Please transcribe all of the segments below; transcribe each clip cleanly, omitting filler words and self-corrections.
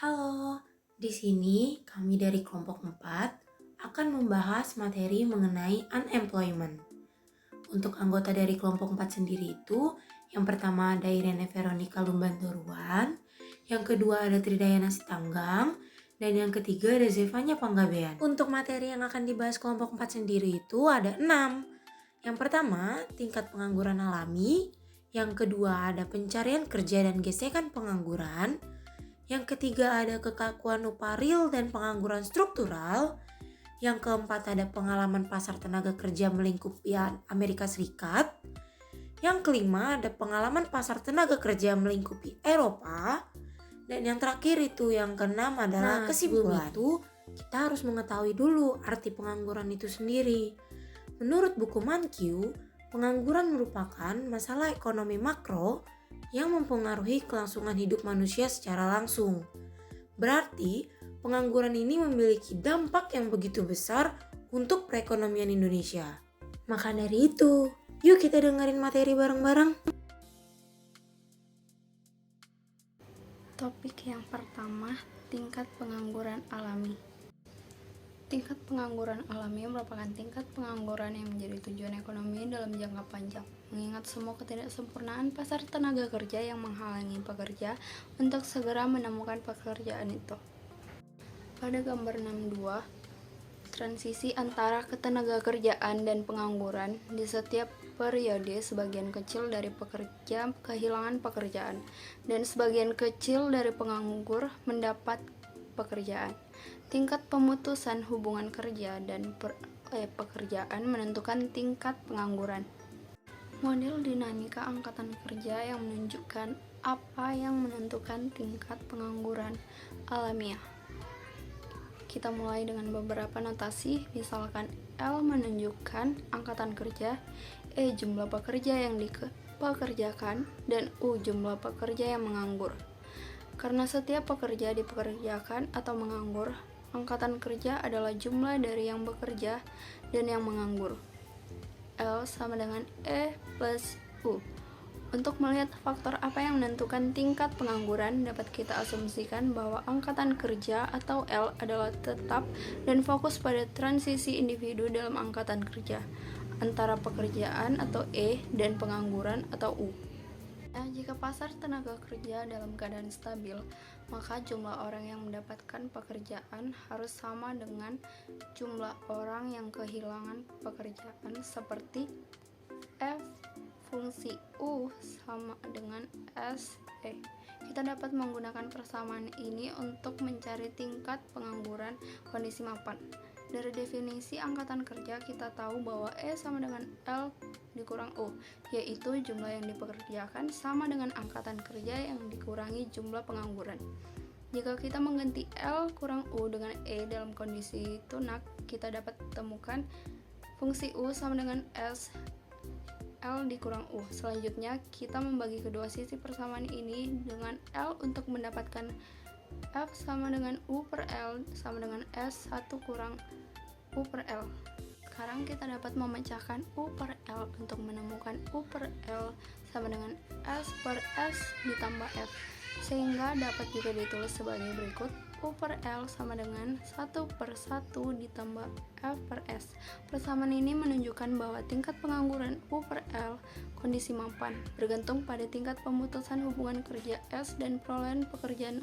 Halo, di sini kami dari kelompok 4 akan membahas materi mengenai unemployment. Untuk anggota dari kelompok 4 sendiri itu, yang pertama ada Irene Veronica Lumbantoruan, yang kedua ada Tridayana Sitanggang, dan yang ketiga ada Zevanya Panggabean. Untuk materi yang akan dibahas kelompok 4 sendiri itu ada 6. Yang pertama, tingkat pengangguran alami, yang kedua ada pencarian kerja dan gesekan pengangguran, yang ketiga ada kekakuan upah real dan pengangguran struktural. Yang keempat ada pengalaman pasar tenaga kerja melingkupi Amerika Serikat. Yang kelima ada pengalaman pasar tenaga kerja melingkupi Eropa. Dan yang terakhir itu yang keenam adalah kesimpulan. Itu kita harus mengetahui dulu arti pengangguran itu sendiri. Menurut buku Mankiw, pengangguran merupakan masalah ekonomi makro yang mempengaruhi kelangsungan hidup manusia secara langsung. Berarti, pengangguran ini memiliki dampak yang begitu besar untuk perekonomian Indonesia. Maka dari itu, yuk kita dengerin materi bareng-bareng. Topik yang pertama, tingkat pengangguran alami. Tingkat pengangguran alami merupakan tingkat pengangguran yang menjadi tujuan ekonomi dalam jangka panjang, mengingat semua ketidaksempurnaan pasar tenaga kerja yang menghalangi pekerja untuk segera menemukan pekerjaan itu. Pada gambar 62, transisi antara ketenaga kerjaan dan pengangguran di setiap periode sebagian kecil dari pekerja kehilangan pekerjaan dan sebagian kecil dari penganggur mendapat pekerjaan. Tingkat pemutusan hubungan kerja dan pekerjaan menentukan tingkat pengangguran. Model dinamika angkatan kerja yang menunjukkan apa yang menentukan tingkat pengangguran alamiah. Kita mulai dengan beberapa notasi, misalkan L menunjukkan angkatan kerja, E jumlah pekerja yang dipekerjakan, dan U jumlah pekerja yang menganggur. Karena setiap pekerja dipekerjakan atau menganggur, angkatan kerja adalah jumlah dari yang bekerja dan yang menganggur. L sama dengan E plus U. Untuk melihat faktor apa yang menentukan tingkat pengangguran, dapat kita asumsikan bahwa angkatan kerja atau L adalah tetap dan fokus pada transisi individu dalam angkatan kerja, antara pekerjaan atau E dan pengangguran atau U. Jika pasar tenaga kerja dalam keadaan stabil, maka jumlah orang yang mendapatkan pekerjaan harus sama dengan jumlah orang yang kehilangan pekerjaan, seperti F fungsi U sama dengan SE. Kita dapat menggunakan persamaan ini untuk mencari tingkat pengangguran kondisi mapan. Dari definisi angkatan kerja, kita tahu bahwa E sama dengan L dikurang U, yaitu jumlah yang dipekerjakan sama dengan angkatan kerja yang dikurangi jumlah pengangguran. Jika kita mengganti L kurang U dengan E dalam kondisi tunak, kita dapat temukan fungsi U sama dengan S L dikurang U. Selanjutnya, kita membagi kedua sisi persamaan ini dengan L untuk mendapatkan F sama dengan U per L sama dengan S1 kurang U per L. Sekarang kita dapat memecahkan U per L untuk menemukan U per L sama dengan S per S ditambah F, sehingga dapat juga ditulis sebagai berikut: U per L sama dengan 1 per 1 ditambah F per S. Persamaan ini menunjukkan bahwa tingkat pengangguran U per L kondisi mapan bergantung pada tingkat pemutusan hubungan kerja S dan perolehan pekerjaan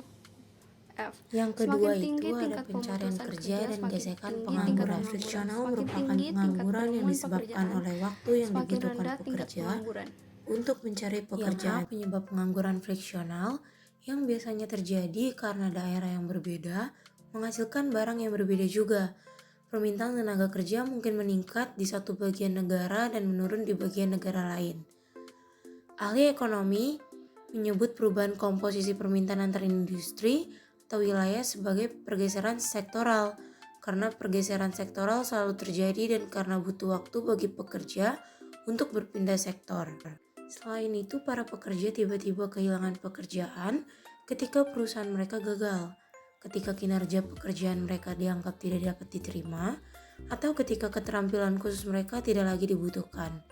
F. Yang kedua itu ada pencarian kerja dan gesekan pengangguran. Friksional merupakan pengangguran yang disebabkan oleh waktu yang dibutuhkan pekerja untuk mencari pekerjaan. Penyebab pengangguran friksional yang biasanya terjadi karena daerah yang berbeda menghasilkan barang yang berbeda juga. Permintaan tenaga kerja mungkin meningkat di satu bagian negara dan menurun di bagian negara lain. Ahli ekonomi menyebut perubahan komposisi permintaan antar industri atau wilayah sebagai pergeseran sektoral, karena pergeseran sektoral selalu terjadi dan karena butuh waktu bagi pekerja untuk berpindah sektor. Selain itu, para pekerja tiba-tiba kehilangan pekerjaan ketika perusahaan mereka gagal, ketika kinerja pekerjaan mereka dianggap tidak dapat diterima, atau ketika keterampilan khusus mereka tidak lagi dibutuhkan.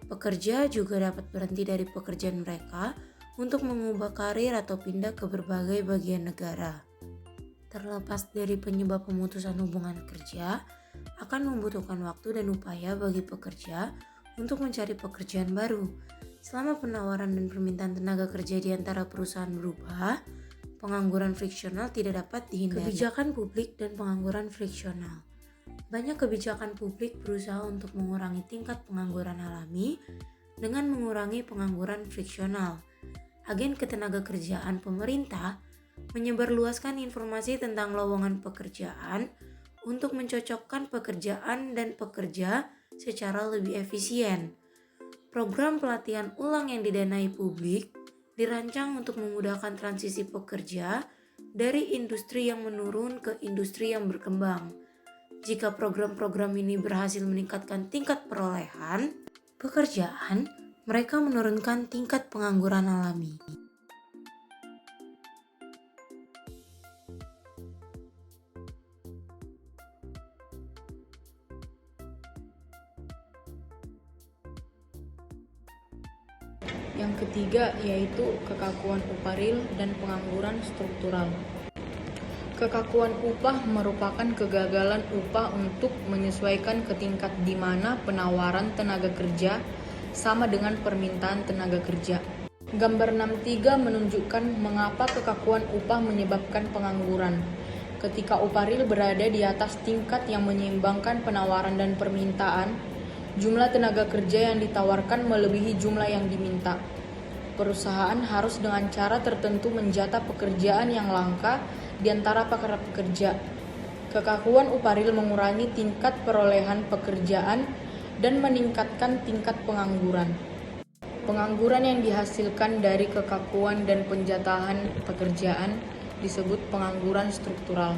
Pekerja juga dapat berhenti dari pekerjaan mereka untuk mengubah karir atau pindah ke berbagai bagian negara. Terlepas dari penyebab pemutusan hubungan kerja, akan membutuhkan waktu dan upaya bagi pekerja untuk mencari pekerjaan baru. Selama penawaran dan permintaan tenaga kerja di antara perusahaan berubah, pengangguran friksional tidak dapat dihindari. Kebijakan publik dan pengangguran friksional. Banyak kebijakan publik berusaha untuk mengurangi tingkat pengangguran alami dengan mengurangi pengangguran friksional. Agen ketenagakerjaan pemerintah menyebarluaskan informasi tentang lowongan pekerjaan untuk mencocokkan pekerjaan dan pekerja secara lebih efisien. Program pelatihan ulang yang didanai publik dirancang untuk memudahkan transisi pekerja dari industri yang menurun ke industri yang berkembang. Jika program-program ini berhasil meningkatkan tingkat perolehan pekerjaan, mereka menurunkan tingkat pengangguran alami. Yang ketiga yaitu kekakuan upah real dan pengangguran struktural. Kekakuan upah merupakan kegagalan upah untuk menyesuaikan ke tingkat di mana penawaran tenaga kerja sama dengan permintaan tenaga kerja. Gambar 63 menunjukkan mengapa kekakuan upah menyebabkan pengangguran. Ketika upah real berada di atas tingkat yang menyeimbangkan penawaran dan permintaan, jumlah tenaga kerja yang ditawarkan melebihi jumlah yang diminta. Perusahaan harus dengan cara tertentu menjatah pekerjaan yang langka di antara para pekerja. Kekakuan upah real mengurangi tingkat perolehan pekerjaan dan meningkatkan tingkat pengangguran. Pengangguran yang dihasilkan dari kekakuan dan penjatahan pekerjaan disebut pengangguran struktural.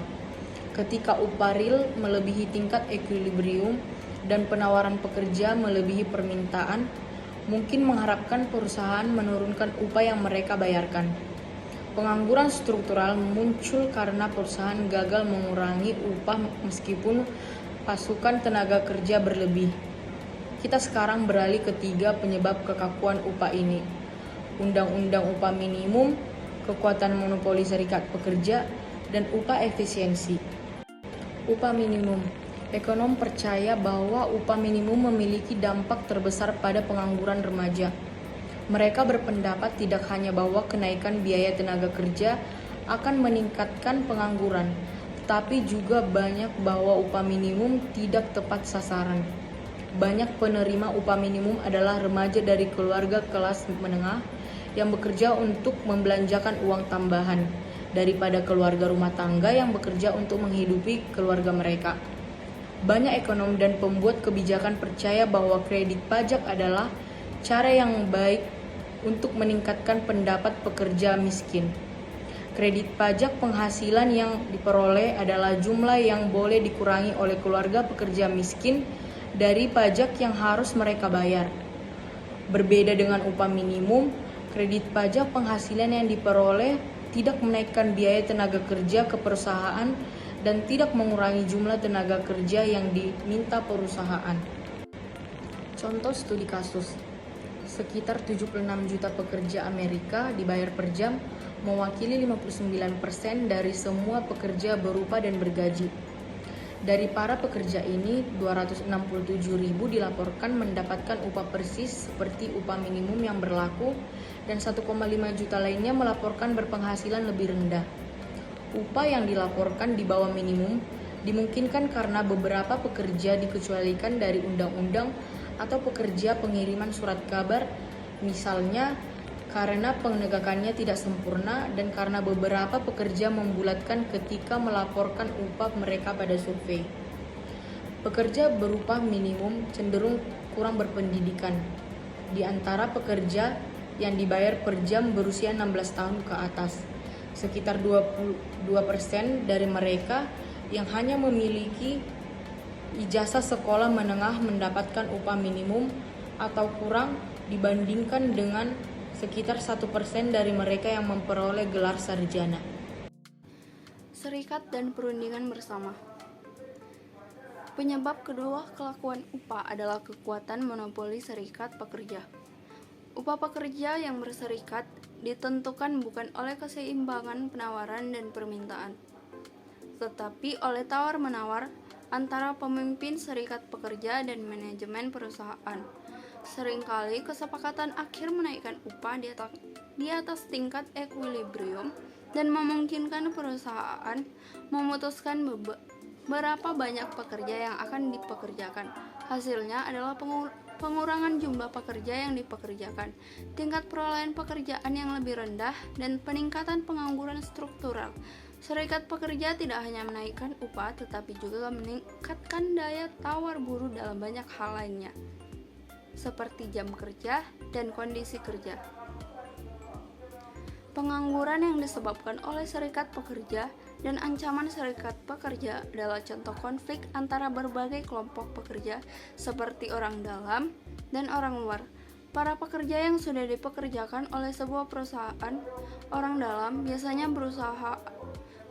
Ketika upah real melebihi tingkat equilibrium dan penawaran pekerja melebihi permintaan, mungkin mengharapkan perusahaan menurunkan upah yang mereka bayarkan. Pengangguran struktural muncul karena perusahaan gagal mengurangi upah meskipun pasukan tenaga kerja berlebih. Kita sekarang beralih ke 3 penyebab kekakuan upah ini. Undang-undang upah minimum, kekuatan monopoli serikat pekerja, dan upah efisiensi. Upah minimum. Ekonom percaya bahwa upah minimum memiliki dampak terbesar pada pengangguran remaja. Mereka berpendapat tidak hanya bahwa kenaikan biaya tenaga kerja akan meningkatkan pengangguran, tetapi juga banyak bahwa upah minimum tidak tepat sasaran. Banyak penerima upah minimum adalah remaja dari keluarga kelas menengah yang bekerja untuk membelanjakan uang tambahan daripada keluarga rumah tangga yang bekerja untuk menghidupi keluarga mereka. Banyak ekonom dan pembuat kebijakan percaya bahwa kredit pajak adalah cara yang baik untuk meningkatkan pendapat pekerja miskin. Kredit pajak penghasilan yang diperoleh adalah jumlah yang boleh dikurangi oleh keluarga pekerja miskin dari pajak yang harus mereka bayar. Berbeda dengan upah minimum, kredit pajak penghasilan yang diperoleh tidak menaikkan biaya tenaga kerja ke perusahaan dan tidak mengurangi jumlah tenaga kerja yang diminta perusahaan. Contoh studi kasus. Sekitar 76 juta pekerja Amerika dibayar per jam, mewakili 59% dari semua pekerja berupah dan bergaji. Dari para pekerja ini, 267 ribu dilaporkan mendapatkan upah persis seperti upah minimum yang berlaku, dan 1,5 juta lainnya melaporkan berpenghasilan lebih rendah. Upah yang dilaporkan di bawah minimum dimungkinkan karena beberapa pekerja dikecualikan dari undang-undang atau pekerja pengiriman surat kabar, misalnya karena penegakannya tidak sempurna dan karena beberapa pekerja membulatkan ketika melaporkan upah mereka pada survei. Pekerja berupah minimum cenderung kurang berpendidikan. Di antara pekerja yang dibayar per jam berusia 16 tahun ke atas, sekitar 22% dari mereka yang hanya memiliki ijazah sekolah menengah mendapatkan upah minimum atau kurang dibandingkan dengan sekitar 1% dari mereka yang memperoleh gelar sarjana. Serikat dan perundingan bersama. Penyebab kedua kelakuan upah adalah kekuatan monopoli serikat pekerja. Upah pekerja yang berserikat ditentukan bukan oleh keseimbangan penawaran dan permintaan, tetapi oleh tawar-menawar antara pemimpin serikat pekerja dan manajemen perusahaan. Seringkali kesepakatan akhir menaikkan upah di atas tingkat equilibrium dan memungkinkan perusahaan memutuskan berapa banyak pekerja yang akan dipekerjakan. Hasilnya adalah pengurangan jumlah pekerja yang dipekerjakan, tingkat perolehan pekerjaan yang lebih rendah, dan peningkatan pengangguran struktural. Serikat pekerja tidak hanya menaikkan upah, tetapi juga meningkatkan daya tawar buruh dalam banyak hal lainnya, seperti jam kerja dan kondisi kerja. Pengangguran yang disebabkan oleh serikat pekerja dan ancaman serikat pekerja adalah contoh konflik antara berbagai kelompok pekerja seperti orang dalam dan orang luar. Para pekerja yang sudah dipekerjakan oleh sebuah perusahaan, orang dalam biasanya berusaha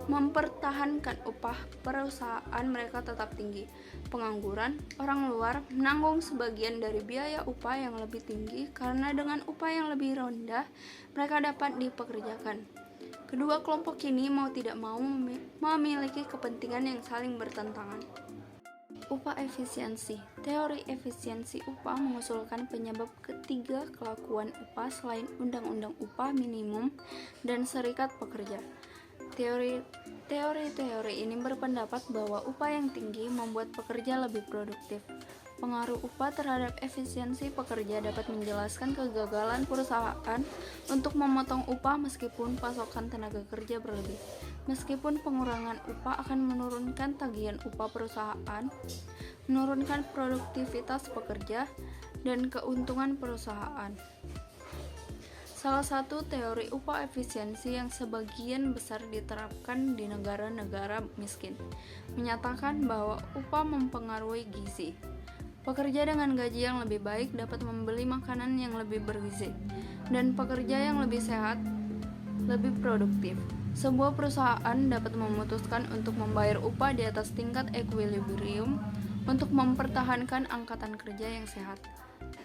mempertahankan upah perusahaan mereka tetap tinggi. Pengangguran, orang luar menanggung sebagian dari biaya upah yang lebih tinggi karena dengan upah yang lebih rendah mereka dapat dipekerjakan. Kedua kelompok ini mau tidak mau memiliki kepentingan yang saling bertentangan. Upah efisiensi. Teori efisiensi upah mengusulkan penyebab ketiga kelakuan upah selain undang-undang upah minimum dan serikat pekerja. Teori ini berpendapat bahwa upah yang tinggi membuat pekerja lebih produktif. Pengaruh upah terhadap efisiensi pekerja dapat menjelaskan kegagalan perusahaan untuk memotong upah meskipun pasokan tenaga kerja berlebih. Meskipun pengurangan upah akan menurunkan tagihan upah perusahaan, menurunkan produktivitas pekerja, dan keuntungan perusahaan. Salah satu teori upah efisiensi yang sebagian besar diterapkan di negara-negara miskin menyatakan bahwa upah mempengaruhi gizi. Pekerja dengan gaji yang lebih baik dapat membeli makanan yang lebih bergizi, dan pekerja yang lebih sehat lebih produktif. Sebuah perusahaan dapat memutuskan untuk membayar upah di atas tingkat equilibrium untuk mempertahankan angkatan kerja yang sehat.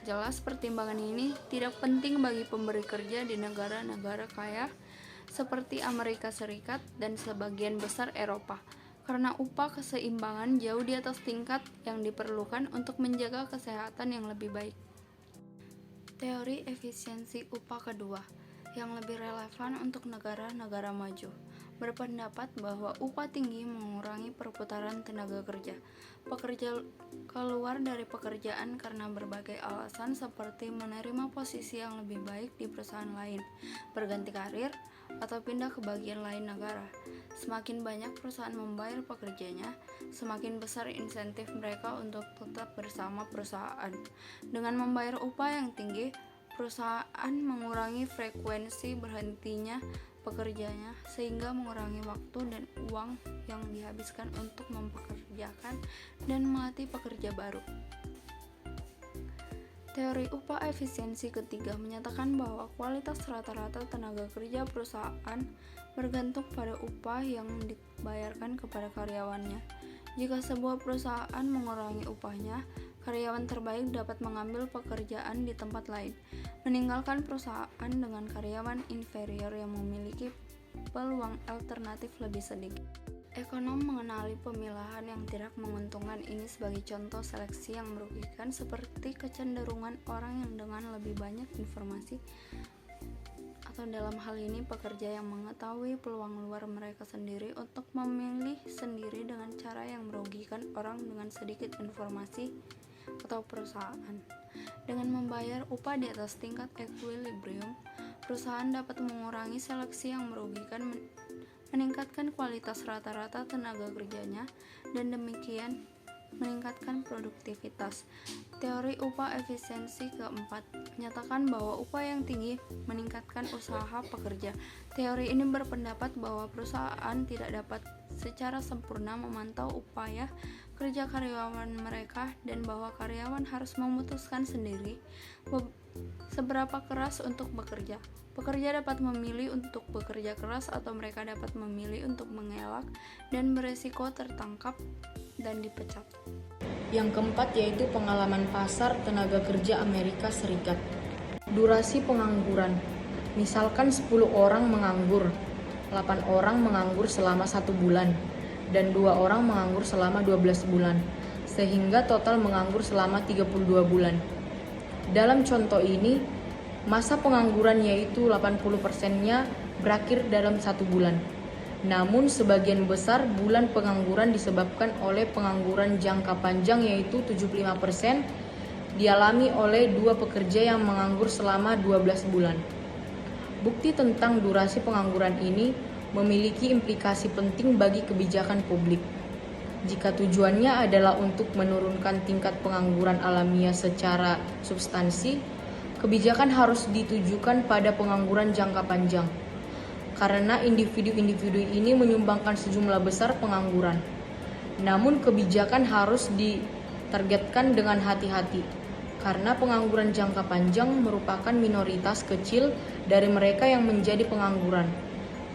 Jelas, pertimbangan ini tidak penting bagi pemberi kerja di negara-negara kaya seperti Amerika Serikat dan sebagian besar Eropa, karena upah keseimbangan jauh di atas tingkat yang diperlukan untuk menjaga kesehatan yang lebih baik. Teori efisiensi upah kedua, yang lebih relevan untuk negara-negara maju, berpendapat bahwa upah tinggi mengurangi perputaran tenaga kerja. Pekerja keluar dari pekerjaan karena berbagai alasan seperti menerima posisi yang lebih baik di perusahaan lain, berganti karir, atau pindah ke bagian lain negara. Semakin banyak perusahaan membayar pekerjanya, semakin besar insentif mereka untuk tetap bersama perusahaan. Dengan membayar upah yang tinggi, perusahaan mengurangi frekuensi berhentinya pekerjanya sehingga mengurangi waktu dan uang yang dihabiskan untuk mempekerjakan dan melatih pekerja baru. Teori upah efisiensi ketiga menyatakan bahwa kualitas rata-rata tenaga kerja perusahaan bergantung pada upah yang dibayarkan kepada karyawannya. Jika sebuah perusahaan mengurangi upahnya, karyawan terbaik dapat mengambil pekerjaan di tempat lain, meninggalkan perusahaan dengan karyawan inferior yang memiliki peluang alternatif lebih sedikit. Ekonom mengenali pemilahan yang tidak menguntungkan ini sebagai contoh seleksi yang merugikan, seperti kecenderungan orang yang dengan lebih banyak informasi, atau dalam hal ini pekerja yang mengetahui peluang luar mereka sendiri untuk memilih sendiri dengan cara yang merugikan orang dengan sedikit informasi atau perusahaan. Dengan membayar upah di atas tingkat equilibrium, perusahaan dapat mengurangi seleksi yang merugikan, meningkatkan kualitas rata-rata tenaga kerjanya, dan demikian meningkatkan produktivitas. Teori upah efisiensi keempat menyatakan bahwa upah yang tinggi meningkatkan usaha pekerja. Teori ini berpendapat bahwa perusahaan tidak dapat secara sempurna memantau upaya kerja karyawan mereka dan bahwa karyawan harus memutuskan sendiri seberapa keras untuk bekerja. Pekerja dapat memilih untuk bekerja keras atau mereka dapat memilih untuk mengelak dan beresiko tertangkap dan dipecat. Yang keempat yaitu pengalaman pasar tenaga kerja Amerika Serikat. Durasi pengangguran. Misalkan 10 orang menganggur, 8 orang menganggur selama 1 bulan. dan 2 orang menganggur selama 12 bulan, sehingga total menganggur selama 32 bulan. Dalam contoh ini, masa pengangguran yaitu 80%-nya berakhir dalam 1 bulan. Namun sebagian besar bulan pengangguran disebabkan oleh pengangguran jangka panjang yaitu 75% dialami oleh 2 pekerja yang menganggur selama 12 bulan. Bukti tentang durasi pengangguran ini memiliki implikasi penting bagi kebijakan publik. Jika tujuannya adalah untuk menurunkan tingkat pengangguran alamiah secara substansi, kebijakan harus ditujukan pada pengangguran jangka panjang. Karena individu-individu ini menyumbangkan sejumlah besar pengangguran. Namun kebijakan harus ditargetkan dengan hati-hati, karena pengangguran jangka panjang merupakan minoritas kecil dari mereka yang menjadi pengangguran.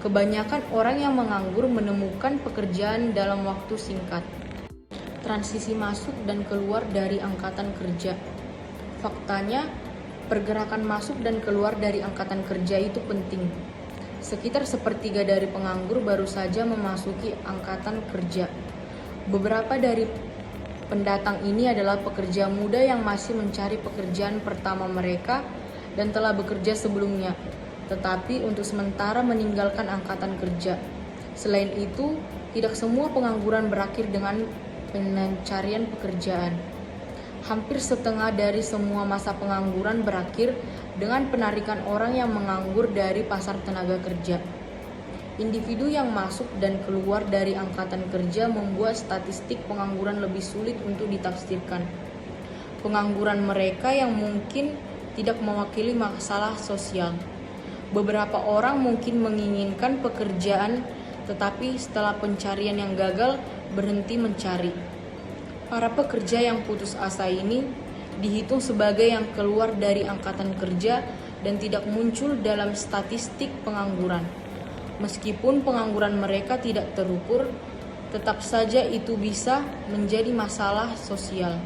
Kebanyakan orang yang menganggur menemukan pekerjaan dalam waktu singkat. Transisi masuk dan keluar dari angkatan kerja. Faktanya, pergerakan masuk dan keluar dari angkatan kerja itu penting. Sekitar sepertiga dari penganggur baru saja memasuki angkatan kerja. Beberapa dari pendatang ini adalah pekerja muda yang masih mencari pekerjaan pertama mereka dan telah bekerja sebelumnya, tetapi untuk sementara meninggalkan angkatan kerja. Selain itu, tidak semua pengangguran berakhir dengan pencarian pekerjaan. Hampir setengah dari semua masa pengangguran berakhir dengan penarikan orang yang menganggur dari pasar tenaga kerja. Individu yang masuk dan keluar dari angkatan kerja membuat statistik pengangguran lebih sulit untuk ditafsirkan. Pengangguran mereka yang mungkin tidak mewakili masalah sosial. Beberapa orang mungkin menginginkan pekerjaan, tetapi setelah pencarian yang gagal, berhenti mencari. Para pekerja yang putus asa ini dihitung sebagai yang keluar dari angkatan kerja dan tidak muncul dalam statistik pengangguran. Meskipun pengangguran mereka tidak terukur, tetap saja itu bisa menjadi masalah sosial.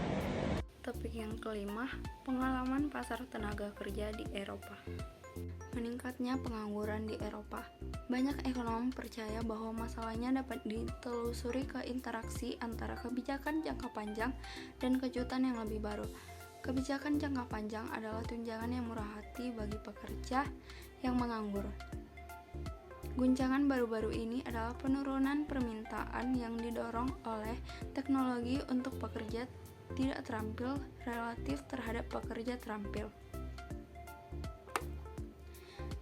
Topik yang kelima, pengalaman pasar tenaga kerja di Eropa. Meningkatnya pengangguran di Eropa. Banyak ekonom percaya bahwa masalahnya dapat ditelusuri ke interaksi antara kebijakan jangka panjang dan kejutan yang lebih baru. Kebijakan jangka panjang adalah tunjangan yang murah hati bagi pekerja yang menganggur. Guncangan baru-baru ini adalah penurunan permintaan yang didorong oleh teknologi untuk pekerja tidak terampil relatif terhadap pekerja terampil.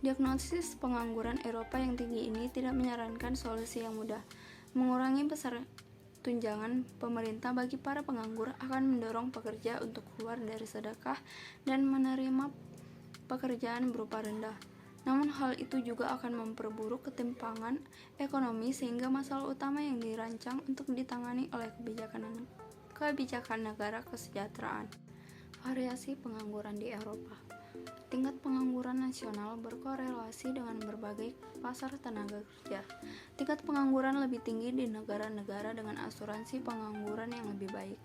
Diagnosis pengangguran Eropa yang tinggi ini tidak menyarankan solusi yang mudah. Mengurangi besar tunjangan pemerintah bagi para penganggur akan mendorong pekerja untuk keluar dari sedekah dan menerima pekerjaan berupa rendah. Namun hal itu juga akan memperburuk ketimpangan ekonomi sehingga masalah utama yang dirancang untuk ditangani oleh kebijakan negara kesejahteraan. Variasi pengangguran di Eropa. Tingkat pengangguran nasional berkorelasi dengan berbagai pasar tenaga kerja. Tingkat pengangguran lebih tinggi di negara-negara dengan asuransi pengangguran yang lebih baik,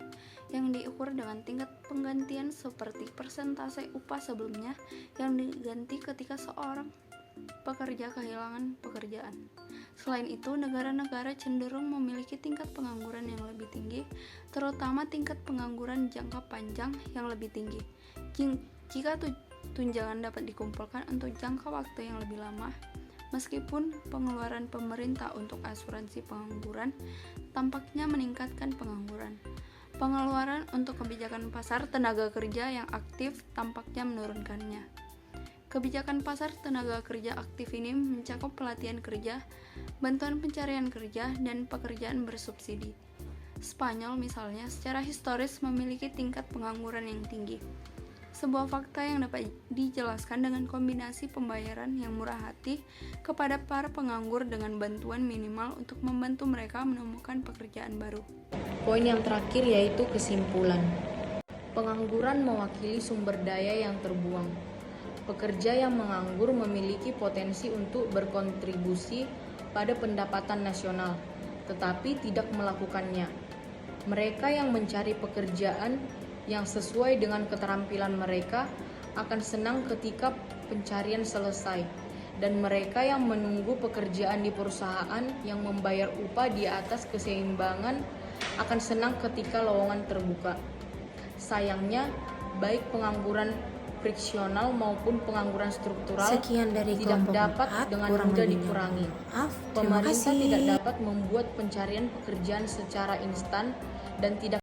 yang diukur dengan tingkat penggantian seperti persentase upah sebelumnya yang diganti ketika seorang pekerja kehilangan pekerjaan. Selain itu, negara-negara cenderung memiliki tingkat pengangguran yang lebih tinggi, terutama tingkat pengangguran jangka panjang yang lebih tinggi. Jika tunjangan dapat dikumpulkan untuk jangka waktu yang lebih lama, meskipun pengeluaran pemerintah untuk asuransi pengangguran tampaknya meningkatkan pengangguran. Pengeluaran untuk kebijakan pasar tenaga kerja yang aktif tampaknya menurunkannya. Kebijakan pasar tenaga kerja aktif ini mencakup pelatihan kerja, bantuan pencarian kerja, dan pekerjaan bersubsidi. Spanyol misalnya secara historis memiliki tingkat pengangguran yang tinggi. Sebuah fakta yang dapat dijelaskan dengan kombinasi pembayaran yang murah hati kepada para penganggur dengan bantuan minimal untuk membantu mereka menemukan pekerjaan baru. Poin yang terakhir yaitu kesimpulan. Pengangguran mewakili sumber daya yang terbuang. Pekerja yang menganggur memiliki potensi untuk berkontribusi pada pendapatan nasional, tetapi tidak melakukannya. Mereka yang mencari pekerjaan yang sesuai dengan keterampilan mereka akan senang ketika pencarian selesai dan mereka yang menunggu pekerjaan di perusahaan yang membayar upah di atas keseimbangan akan senang ketika lowongan terbuka. Sayangnya, baik pengangguran friksional maupun pengangguran struktural Sekian dari tidak kelompok dapat 4, dengan kurang mudah lebihnya dikurangi. maaf. Terima Pemerintah kasih. tidak dapat membuat pencarian pekerjaan secara instan dan tidak